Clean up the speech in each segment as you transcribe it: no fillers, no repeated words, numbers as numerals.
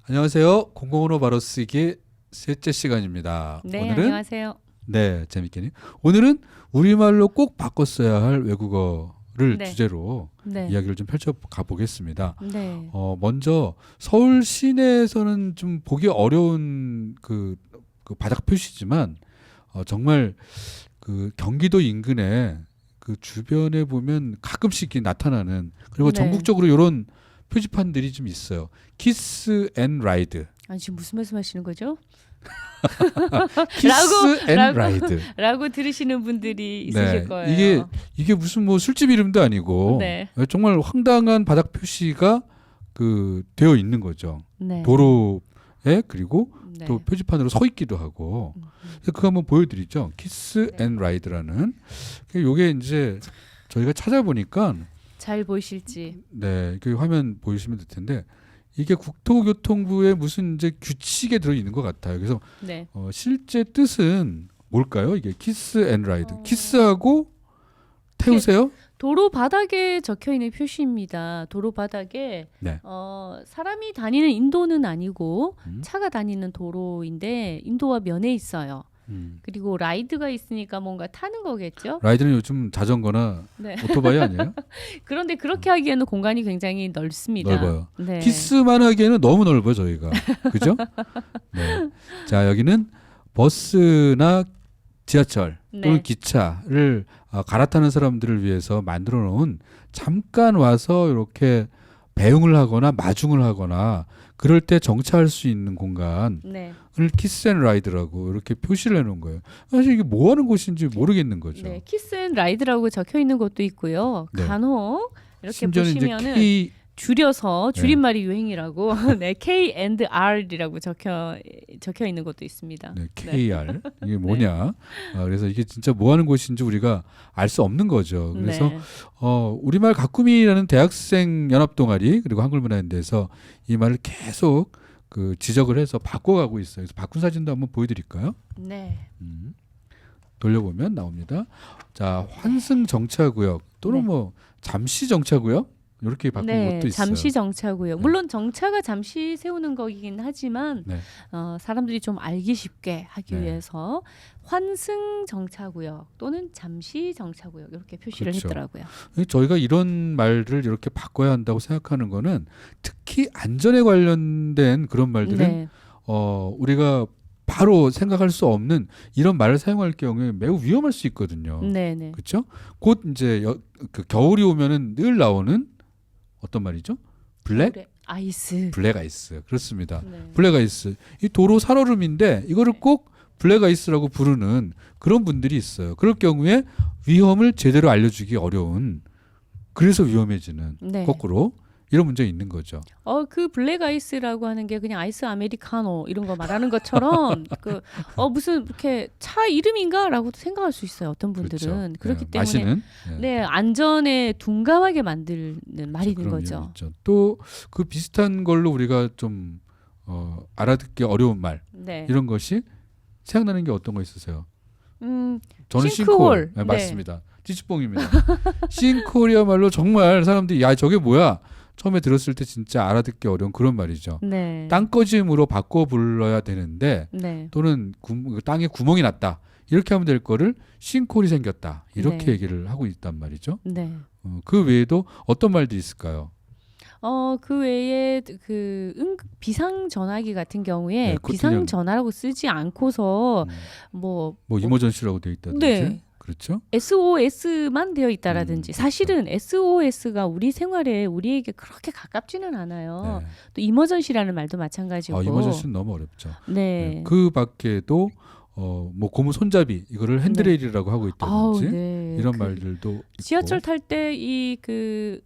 안녕하세요. 공공언어 바로 쓰기 셋째 시간입니다. 네, 오늘은 안녕하세요. 네, 재밌겠니? 오늘은 우리말로 꼭 바꿔 써야 할 외국어를 네. 주제로 네. 이야기를 좀 펼쳐 가 보겠습니다. 네. 먼저 서울 시내에서는 좀 보기 어려운 그 바닥 표시지만 정말 그 경기도 인근에 그 주변에 보면 가끔씩 나타나는 그리고 네. 전국적으로 이런 표지판들이 좀 있어요. 키스 앤 라이드. 아, 지금 무슨 말씀하시는 거죠? 키스 앤 라이드. 라고 들으시는 분들이 있으실 네, 거예요. 이게 무슨 뭐 술집 이름도 아니고 네. 정말 황당한 바닥 표시가 그 되어 있는 거죠. 네. 도로에 그리고 네. 또 표지판으로 서 있기도 하고. 그래서 그거 한번 보여드리죠. 키스 네. 앤 라이드라는. 요게 이제 저희가 찾아보니까 잘 보이실지. 네, 그 화면 보이시면 될 텐데 이게 국토교통부의 무슨 이제 규칙에 들어 있는 것 같아요. 그래서 네. 실제 뜻은 뭘까요? 이게 키스 앤 라이드. 키스하고 태우세요? 도로 바닥에 적혀 있는 표시입니다. 도로 바닥에 네. 사람이 다니는 인도는 아니고 음. 차가 다니는 도로인데 인도와 면에 있어요. 음. 그리고 라이드가 있으니까 뭔가 타는 거겠죠? 라이드는 요즘 자전거나 네. 오토바이 아니에요? 그런데 그렇게 하기에는 공간이 굉장히 넓습니다. 넓어요. 네. 키스만 하기에는 너무 넓어요, 저희가. 그죠? 네. 자, 여기는 버스나 지하철 또는 네. 기차를 갈아타는 사람들을 위해서 만들어 놓은 잠깐 와서 이렇게 배웅을 하거나 마중을 하거나 그럴 때 정차할 수 있는 공간을 네. 키스 앤 라이드라고 이렇게 표시를 해놓은 거예요. 사실 이게 뭐 하는 곳인지 모르겠는 거죠. 네, 키스 앤 라이드라고 적혀 있는 곳도 있고요. 네. 간혹 이렇게 심지어는 보시면은 이제 K 줄여서 줄임말이 유행이라고 네, K&R이라고 적혀 있는 곳도 있습니다. 네, KR 이게 뭐냐? 그래서 이게 진짜 뭐 하는 곳인지 우리가 알 수 없는 거죠. 그래서 네. 우리말 가꾸미라는 대학생 연합 동아리 그리고 한글문화연대에서 이 말을 계속 그 지적을 해서 바꿔가고 있어요. 그래서 바꾼 사진도 한번 보여드릴까요? 네. 돌려보면 나옵니다. 자, 환승 정차구역 또는 네. 뭐 잠시 정차구역 이렇게 바꾼 네, 것도 있어요. 잠시 정차고요. 네. 물론 정차가 잠시 세우는 거긴 하지만 네. 사람들이 좀 알기 쉽게 하기 네. 위해서 환승 정차구역 또는 잠시 정차구역 이렇게 표시를 그렇죠. 했더라고요. 저희가 이런 말을 이렇게 바꿔야 한다고 생각하는 거는 특히 안전에 관련된 그런 말들은 네. 우리가 바로 생각할 수 없는 이런 말을 사용할 경우에 매우 위험할 수 있거든요. 네, 네. 그렇죠? 곧 이제 그 겨울이 오면은 늘 나오는 어떤 말이죠? 블랙 아이스. 블랙 아이스. 그렇습니다. 네. 블랙 아이스. 이 도로 살얼음인데 이거를 꼭 블랙 아이스라고 부르는 그런 분들이 있어요. 그럴 경우에 위험을 제대로 알려주기 어려운 그래서 위험해지는 네. 거꾸로 이런 문제가 있는 거죠. 그 블랙 아이스라고 하는 게 그냥 아이스 아메리카노 이런 거 말하는 것처럼 무슨 이렇게 차 이름인가라고도 생각할 수 있어요. 어떤 분들은 그렇죠. 그렇기 네, 때문에 마시는 네, 안전에 둔감하게 만드는 말이 있는 그런 거죠. 면이 있죠. 또 그 비슷한 걸로 우리가 좀 알아듣기 어려운 말 네. 이런 것이 생각나는 게 어떤 거 있으세요? 저는 싱크홀. 싱크홀. 네, 네. 맞습니다. 찌찌뽕입니다. 싱크홀이야말로 정말 사람들이 야 저게 뭐야? 처음에 들었을 때 진짜 알아듣기 어려운 그런 말이죠. 네. 땅꺼짐으로 바꿔 불러야 되는데 네. 또는 땅에 구멍이 났다. 이렇게 하면 될 거를 싱크홀이 생겼다. 이렇게 네. 얘기를 하고 있단 말이죠. 네. 그 외에도 어떤 말들이 있을까요? 그 외에 비상 전화기 같은 경우에 네, 그것도 비상 그냥- 전화라고 쓰지 않고서 뭐 이머전시라고 되어 있다든지. 네. 그렇죠? SOS만 되어 있다라든지 그렇죠. 사실은 SOS가 우리 생활에 우리에게 그렇게 가깝지는 않아요. 네. 또 이머전시라는 말도 마찬가지고. 이머전시는 너무 어렵죠. 네. 그 밖에도 뭐 고무 손잡이 이거를 핸드레일이라고 하고 아우, 있다든지 네. 이런 말들도 있고. 지하철 탈 때 이 그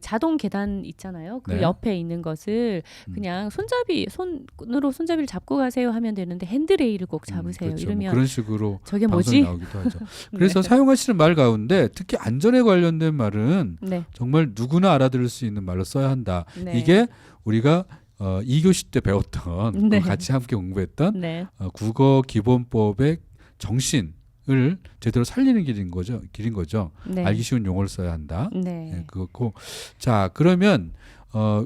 자동 계단 있잖아요. 그 네. 옆에 있는 것을 그냥 손으로 손잡이를 잡고 가세요 하면 되는데 핸드레일을 꼭 잡으세요. 그렇죠. 뭐 이러면 그런 식으로 저게 방송이 뭐지? 나오기도 하죠. 그래서 네. 사용하시는 말 가운데 특히 안전에 관련된 말은 네. 정말 누구나 알아들을 수 있는 말로 써야 한다. 네. 이게 우리가 2교시 때 배웠던 네. 같이 함께 공부했던 네. 국어 기본법의 정신을 제대로 살리는 길인 거죠. 네. 알기 쉬운 용어를 써야 한다. 네. 네, 그렇고 자 그러면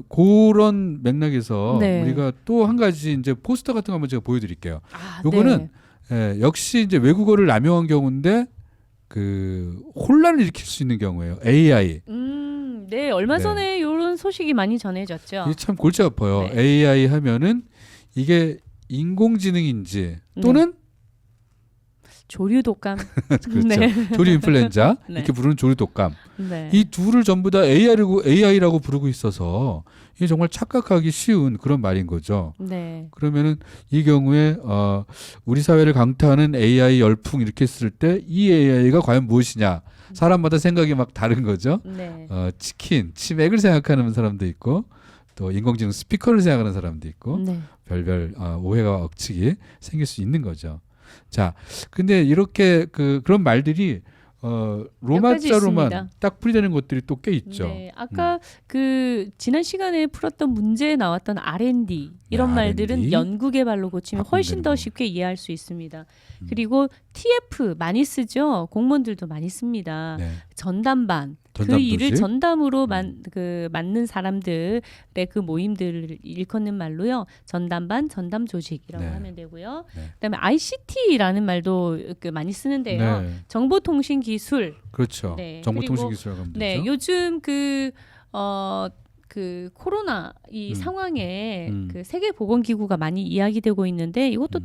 그런 맥락에서 네. 우리가 또 한 가지 이제 포스터 같은 거 한번 제가 보여드릴게요. 아, 요거는 네. 역시 이제 외국어를 남용한 경우인데 그 혼란을 일으킬 수 있는 경우예요. AI. 네. 얼마 네. 전에 이런 소식이 많이 전해졌죠. 이게 참 골치 아파요. 네. AI 하면은 이게 인공지능인지 또는 조류 독감. 그렇죠. 네. 조류 인플루엔자 네. 이렇게 부르는 조류 독감. 네. 이 둘을 전부 다 AI라고 부르고 있어서 이게 정말 착각하기 쉬운 그런 말인 거죠. 네. 그러면은 이 경우에 우리 사회를 강타하는 AI 열풍 이렇게 했을 때 이 AI가 과연 무엇이냐? 사람마다 생각이 막 다른 거죠. 네. 치킨, 치맥을 생각하는 사람도 있고 또 인공지능 스피커를 생각하는 사람도 있고 네. 별별 오해가 억측이 생길 수 있는 거죠. 자, 근데 이렇게 그런 말들이 로마자로만 있습니다. 딱 풀이되는 것들이 또 꽤 있죠. 네, 아까 그 지난 시간에 풀었던 문제에 나왔던 R&D 이런 네, 말들은 R&D. 연구 개발로 고치면 훨씬 바꾸면 더 되는 쉽게 이해할 수 있습니다. 그리고 TF 많이 쓰죠. 공무원들도 많이 씁니다. 네. 전담반 그 전담 일을 조직. 전담으로 맡는 사람들의 그 모임들을 일컫는 말로요. 전담반, 전담 조직이라고 네. 하면 되고요. 네. 그다음에 ICT라는 말도 그 많이 쓰는데요. 네. 정보통신기술. 그렇죠. 네, 정보통신기술이라고 하면 네, 되죠. 요즘 그 코로나 이 음. 상황에 음. 그 세계보건기구가 많이 이야기되고 있는데 이것도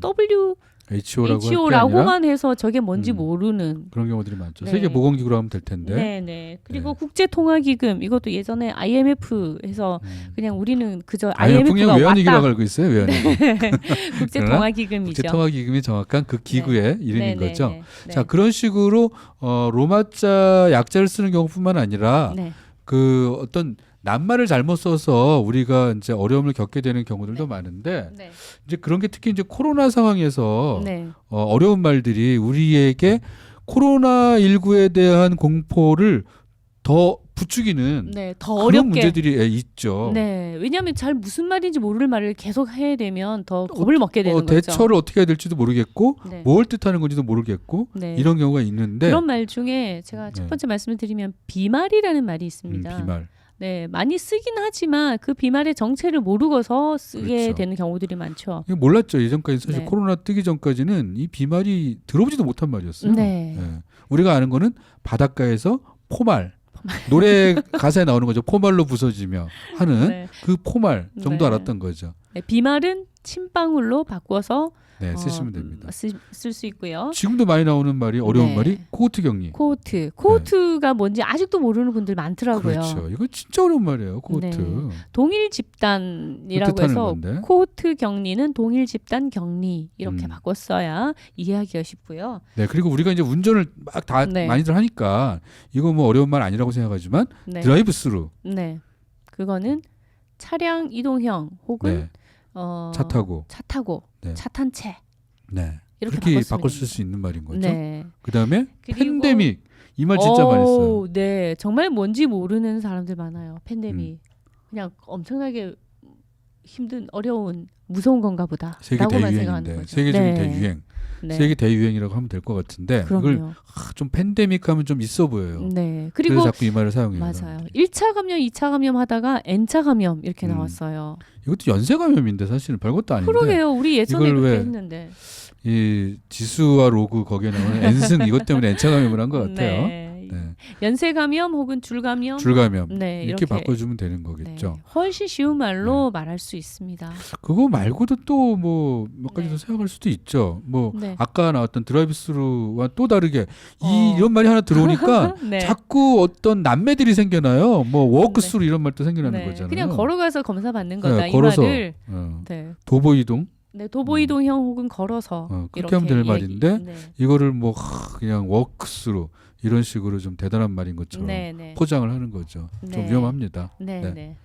HO라고 할게 아니라 WHO라고만 해서 저게 뭔지 음. 모르는. 그런 경우들이 많죠. 네. 세계보건기구로 하면 될 텐데. 네. 그리고 네. 국제통화기금 이것도 예전에 IMF에서 그냥 우리는 그저 IMF가 IMF가 외환위기라고 왔다. 알고 있어요. 외환위기. 국제통화기금이죠. 국제통화기금이 정확한 그 기구의 이름인 네, 거죠. 네. 자, 그런 식으로 로마자 약자를 쓰는 경우뿐만 아니라 네. 그 어떤 낱말을 잘못 써서 우리가 이제 어려움을 겪게 되는 경우들도 많은데 네. 이제 그런 게 특히 이제 코로나 상황에서 네. 어려운 말들이 우리에게 코로나19에 대한 공포를 더 부추기는 네. 더 그런 어렵게. 문제들이 있죠. 네. 왜냐하면 잘 무슨 말인지 모를 말을 계속 해야 되면 더 겁을 먹게 되는 거죠. 대처를 어떻게 해야 될지도 모르겠고 네. 뭘 뜻하는 건지도 모르겠고 네. 이런 경우가 있는데 그런 말 중에 제가 첫 네. 번째 말씀을 드리면 비말이라는 말이 있습니다. 비말. 네, 많이 쓰긴 하지만 그 비말의 정체를 모르고서 쓰게 그렇죠. 되는 경우들이 많죠. 이거 몰랐죠. 예전까지 사실 네. 코로나 뜨기 전까지는 이 비말이 들어보지도 못한 말이었어요. 네. 우리가 아는 거는 바닷가에서 포말. 노래 가사에 나오는 거죠. 포말로 부서지며 하는 네. 그 포말 정도 네. 알았던 거죠. 네, 비말은 침방울로 바꿔서 네, 쓰시면 됩니다. 쓸 수 있고요. 지금도 많이 나오는 말이 어려운 네. 말이 코호트 격리. 코호트가 뭔지 아직도 모르는 분들 많더라고요. 그렇죠. 이거 진짜 어려운 말이에요. 코호트. 네. 동일 집단이라고 뜻하는 해서 건데. 코호트 격리는 동일 집단 격리 이렇게 바꿨어야 이해하기가 쉽고요. 네, 그리고 우리가 이제 운전을 막 다 네. 많이들 하니까 이거 뭐 어려운 말 아니라고 생각하지만 네. 드라이브 스루. 네. 그거는 차량 이동형 혹은 네. 차 타고. 차 탄 채. 네. 이렇게 그렇게 바꿨으면 바꿀 수 됩니다. 있는 말인 거죠. 네. 그다음에 그리고- 팬데믹. 이 말 진짜 많이 써요. 네, 정말 뭔지 모르는 사람들 많아요. 팬데믹. 그냥 엄청나게 힘든 어려운 무서운 건가 보다. 세계 라고만 생각하는 대유행인데 거죠. 세계적인 네. 대유행. 네. 세계 대유행이라고 하면 될 것 같은데 이걸 그럼요. 좀 팬데믹 하면 좀 있어 보여요. 네. 그래서 그리고 자꾸 이 말을 사용해요. 맞아요. 1차 감염, 2차 감염 하다가 N차 감염 이렇게 음. 나왔어요. 이것도 연쇄 감염인데 사실은 별것도 아닌데 그러게요. 우리 예전에 이걸 그렇게 왜 했는데. 이 지수와 로그 거기에 나오는 N승 이것 때문에 N차 감염을 한 것 같아요. 네. 네. 연쇄 감염 혹은 줄 감염. 줄감염 네, 이렇게 바꿔주면 되는 거겠죠. 네. 훨씬 쉬운 말로 말할 수 있습니다. 그거 말고도 또 뭐 몇 가지 네. 더 생각할 수도 있죠. 뭐 네. 아까 나왔던 드라이브스루와 또 다르게 어. 이런 말이 하나 들어오니까 네. 자꾸 어떤 남매들이 생겨나요. 뭐 워크스루 이런 말도 생겨나는 네. 거잖아요. 그냥 걸어가서 검사 받는 거다. 네, 이 걸어서 말을 네. 도보 이동 네, 도보 이동형 혹은 걸어서 그렇게 하면 될 이야기- 말인데 네. 이거를 뭐 그냥 워크스루 이런 식으로 좀 대단한 말인 것처럼 네, 네. 포장을 하는 거죠. 좀 네. 위험합니다. 네, 네. 네.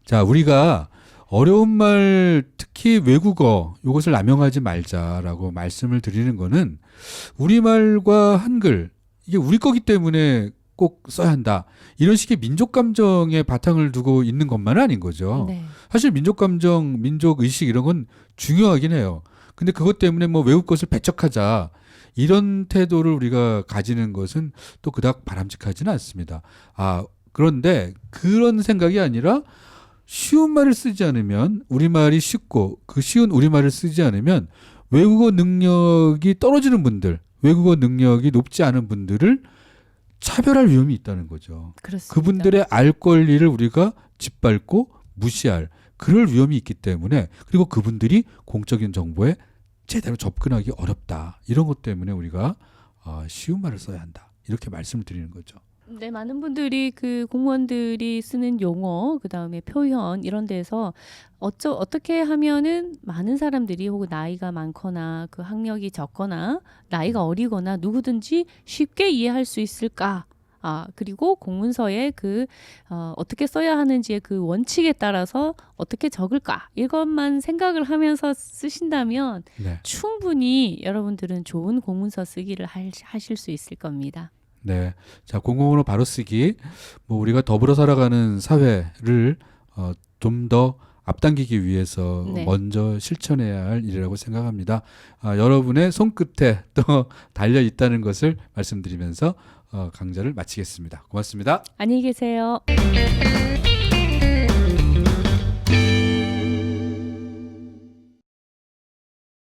자, 우리가 어려운 말, 특히 외국어, 이것을 남용하지 말자라고 말씀을 드리는 거는 우리말과 한글, 이게 우리 거기 때문에 꼭 써야 한다. 이런 식의 민족 감정에 바탕을 두고 있는 것만은 아닌 거죠. 네. 사실 민족 감정, 민족 의식 이런 건 중요하긴 해요. 근데 그것 때문에 뭐 외국 것을 배척하자. 이런 태도를 우리가 가지는 것은 또 그닥 바람직하지는 않습니다. 그런데 그런 생각이 아니라 쉬운 말을 쓰지 않으면 우리말이 쉽고 그 쉬운 우리말을 쓰지 않으면 외국어 능력이 떨어지는 분들, 외국어 능력이 높지 않은 분들을 차별할 위험이 있다는 거죠. 그렇습니다. 그분들의 알 권리를 우리가 짓밟고 무시할 그럴 위험이 있기 때문에 그리고 그분들이 공적인 정보에 제대로 접근하기 어렵다. 이런 것 때문에 우리가 쉬운 말을 써야 한다. 이렇게 말씀을 드리는 거죠. 네, 많은 분들이 그 공무원들이 쓰는 용어, 그 다음에 표현 이런 데서 어떻게 하면은 많은 사람들이 혹은 나이가 많거나 그 학력이 적거나 나이가 어리거나 누구든지 쉽게 이해할 수 있을까? 그리고 공문서에 어떻게 써야 하는지의 그 원칙에 따라서 어떻게 적을까? 이것만 생각을 하면서 쓰신다면 네. 충분히 여러분들은 좋은 공문서 쓰기를 하실 수 있을 겁니다. 네. 자, 공공언어 바로 쓰기. 뭐 우리가 더불어 살아가는 사회를 좀 더 앞당기기 위해서 네. 먼저 실천해야 할 일이라고 생각합니다. 여러분의 손끝에 또 달려 있다는 것을 말씀드리면서 강좌를 마치겠습니다. 고맙습니다. 안녕히 계세요.